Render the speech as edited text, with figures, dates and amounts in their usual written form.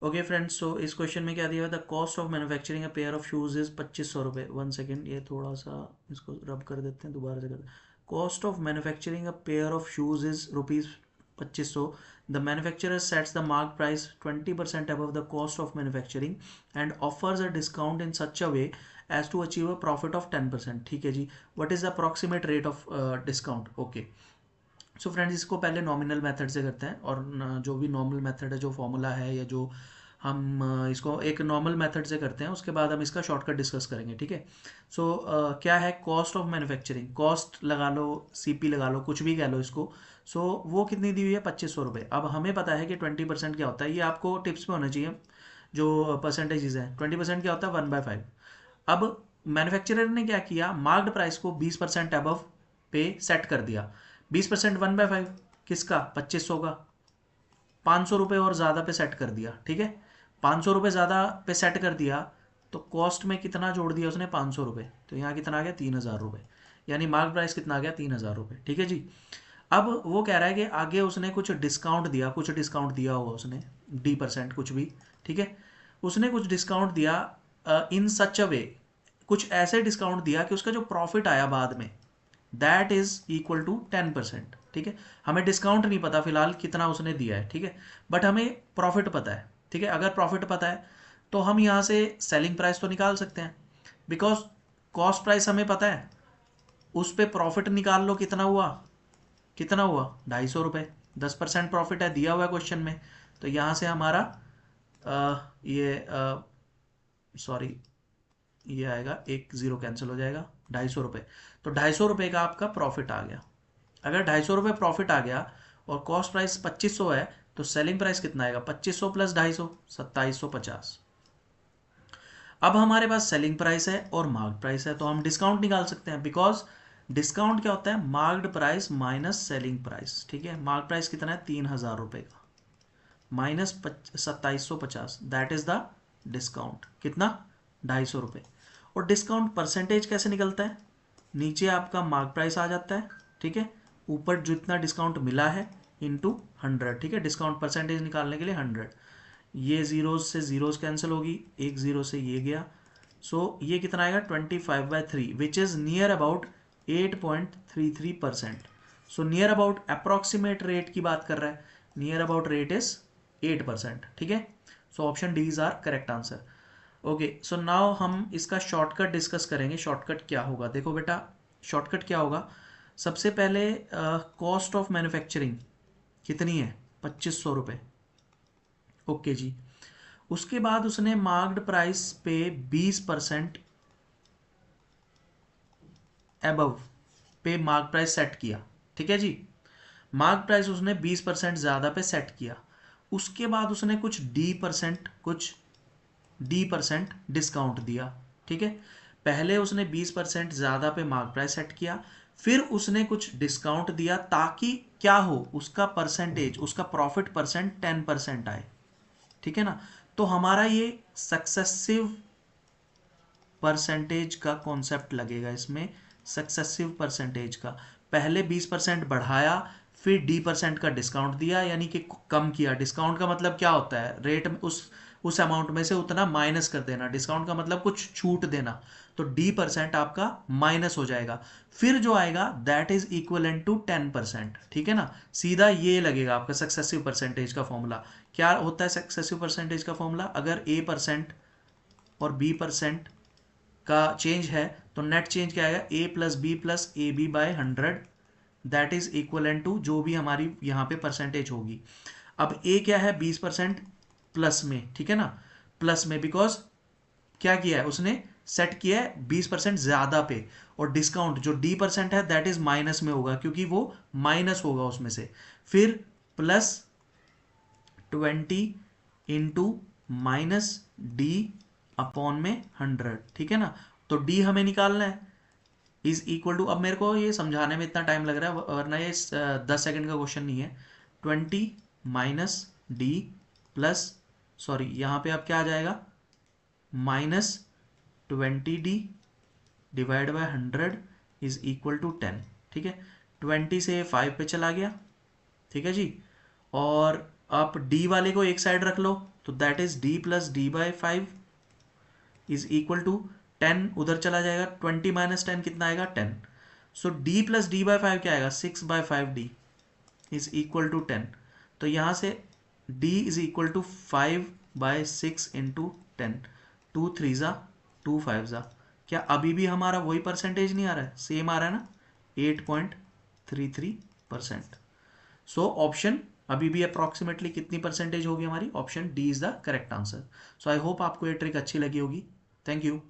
Okay friends, सो इस question में क्या दिया हुआ था? Cost of manufacturing a pair of shoes is 2500 रुपये। 1 सेकेंड, ये थोड़ा सा इसको रब कर देते हैं, दोबारा से कर। Cost of manufacturing a pair of shoes is rupees 2500। The manufacturer sets the mark price 20% above the cost of manufacturing and offers a discount in such a way as to achieve a profit of 10%। ठीक है जी। What is the approximate rate of discount? Okay, so friends इसको पहले nominal method से करते हैं, और जो भी नॉर्मल मेथड है, जो फॉर्मूला है या जो हम इसको एक नॉर्मल मेथड से करते हैं, उसके बाद हम इसका शॉर्टकट डिस्कस करेंगे। ठीक है। सो क्या है कॉस्ट ऑफ मैन्युफैक्चरिंग? कॉस्ट लगा लो, सीपी लगा लो, कुछ भी कह लो इसको। सो वो कितनी दी हुई है? 2500 रुपये। अब हमें पता है कि 20% क्या होता है, ये आपको टिप्स में होना चाहिए। जो परसेंटेजेस हैं, 20% क्या होता है? 1/5। अब मैन्युफैक्चरर ने क्या किया? मार्क्ड प्राइस को 20% अबव पे सेट कर दिया। 20% 1/5 किसका? 2500 का। 500 रुपये और ज़्यादा पे सेट कर दिया। ठीक है, 500 रुपये ज़्यादा पे सेट कर दिया, तो कॉस्ट में कितना जोड़ दिया उसने? 500 रुपये। तो यहाँ कितना आ गया? 3000 रुपये। यानी मार्क प्राइस कितना आ गया? 3000 रुपये। ठीक है जी। अब वो कह रहा है कि आगे उसने कुछ डिस्काउंट दिया, कुछ डिस्काउंट दिया होगा उसने, D% कुछ भी। ठीक है, उसने कुछ डिस्काउंट दिया इन सच अ वे, कुछ ऐसे डिस्काउंट दिया कि उसका जो प्रॉफिट आया बाद में, दैट इज इक्वल टू 10%। ठीक है, हमें डिस्काउंट नहीं पता फिलहाल कितना उसने दिया है। ठीक है, बट हमें प्रॉफिट पता है। ठीक है, अगर प्रॉफिट पता है तो हम यहाँ से सेलिंग प्राइस तो निकाल सकते हैं, बिकॉज कॉस्ट प्राइस हमें पता है, उस पर प्रॉफिट निकाल लो। कितना हुआ? कितना हुआ? 250 रुपये। 10% प्रॉफिट है, दिया हुआ है क्वेश्चन में। तो यहाँ से हमारा ये सॉरी, ये आएगा, एक जीरो कैंसिल हो जाएगा, 250 रुपये। तो 250 रुपये का आपका प्रॉफिट आ गया। अगर 250 रुपये प्रॉफिट आ गया और कॉस्ट प्राइस 2500 है, तो सेलिंग प्राइस कितना आएगा? 2500 प्लस 250, 2750। अब हमारे पास सेलिंग प्राइस है और मार्क प्राइस है, तो हम डिस्काउंट निकाल सकते हैं, बिकॉज डिस्काउंट क्या होता है? Marked price minus selling price. ठीक है, मार्क प्राइस कितना है? 3000 रुपये का, minus 2750, that is the discount. कितना? 250 रुपये। और डिस्काउंट परसेंटेज कैसे निकलता है? नीचे आपका मार्क प्राइस आ जाता है। ठीक है, ऊपर जितना डिस्काउंट मिला है इंटू 100। ठीक है, डिस्काउंट परसेंटेज निकालने के लिए 100। ये जीरोज से जीरोज कैंसिल होगी, एक जीरो से ये गया। सो ये कितना आएगा? 25/3, which is near about 8.33%। So near about approximate rate की बात कर रहा है, नियर अबाउट रेट इज 8%। ठीक है, so option D is are correct answer. Okay, so now हम इसका शॉर्टकट डिस्कस करेंगे। शॉर्टकट क्या होगा? देखो बेटा, शॉर्टकट क्या होगा? सबसे पहले कॉस्ट ऑफ मैन्युफैक्चरिंग कितनी है? 2500 रुपये। ओके जी। उसके बाद उसने मार्क्ड प्राइस पे 20% एबव पे मार्क प्राइस सेट किया। ठीक है जी, मार्क प्राइस उसने 20% ज़्यादा पे सेट किया। उसके बाद उसने कुछ डी परसेंट डिस्काउंट दिया। ठीक है, पहले उसने 20% ज़्यादा पे मार्क प्राइस सेट किया, फिर उसने कुछ डिस्काउंट दिया ताकि क्या हो? उसका परसेंटेज, उसका प्रॉफिट परसेंट 10% आए। ठीक है ना, तो हमारा ये सक्सेसिव परसेंटेज का कॉन्सेप्ट लगेगा इसमें। सक्सेसिव परसेंटेज का, पहले 20% बढ़ाया, फिर D% का डिस्काउंट दिया, यानी कि कम किया। डिस्काउंट का मतलब क्या होता है? रेट में उस अमाउंट में से उतना माइनस कर देना। डिस्काउंट का मतलब कुछ छूट देना। तो D% आपका माइनस हो जाएगा, फिर जो आएगा दैट इज इक्वलेंट टू 10%। ठीक है ना, सीधा ये लगेगा आपका सक्सेसिव परसेंटेज का फॉर्मूला। क्या होता है सक्सेसिव परसेंटेज का फॉर्मूला? अगर A% और B% का चेंज है, तो नेट चेंज क्या आएगा? A+B+AB/100, that is equal to जो भी हमारी यहाँ पे परसेंटेज होगी। अब ए क्या है? 20% प्लस में। ठीक है ना, प्लस में, बिकॉज क्या किया है उसने? सेट किया है 20% ज्यादा पे, और डिस्काउंट जो D% है दैट इज माइनस में होगा, क्योंकि वो माइनस होगा उसमें से। फिर +20 इंटू -D/100। ठीक है ना, तो D हमें निकालना है, इज इक्वल टू, अब मेरे को ये समझाने में इतना टाइम लग रहा है, वरना ये 10 सेकंड का क्वेश्चन नहीं है। 20 -D प्लस, सॉरी यहाँ पे अब क्या आ जाएगा? -20D divide by 100 is equal to 10। ठीक है, 20 से 5 पे चला गया। ठीक है जी, और आप डी वाले को एक साइड रख लो, तो that is D plus D by 5 is equal to 10, उधर चला जाएगा, 20 माइनस 10 कितना आएगा 10। सो डी प्लस डी बाई 5 क्या आएगा 6/5d इज इक्वल टू 10। तो यहाँ से d is equal to 5/6 into 10, 2 3 ज़ा 2 5 ज़ा। क्या अभी भी हमारा वही परसेंटेज नहीं आ रहा है, सेम आ रहा है ना 8.33%। सो ऑप्शन अभी भी अप्रॉक्सीमेटली कितनी परसेंटेज होगी हमारी, option D is the correct answer. So I hope आपको ये ट्रिक अच्छी लगी होगी। Thank you.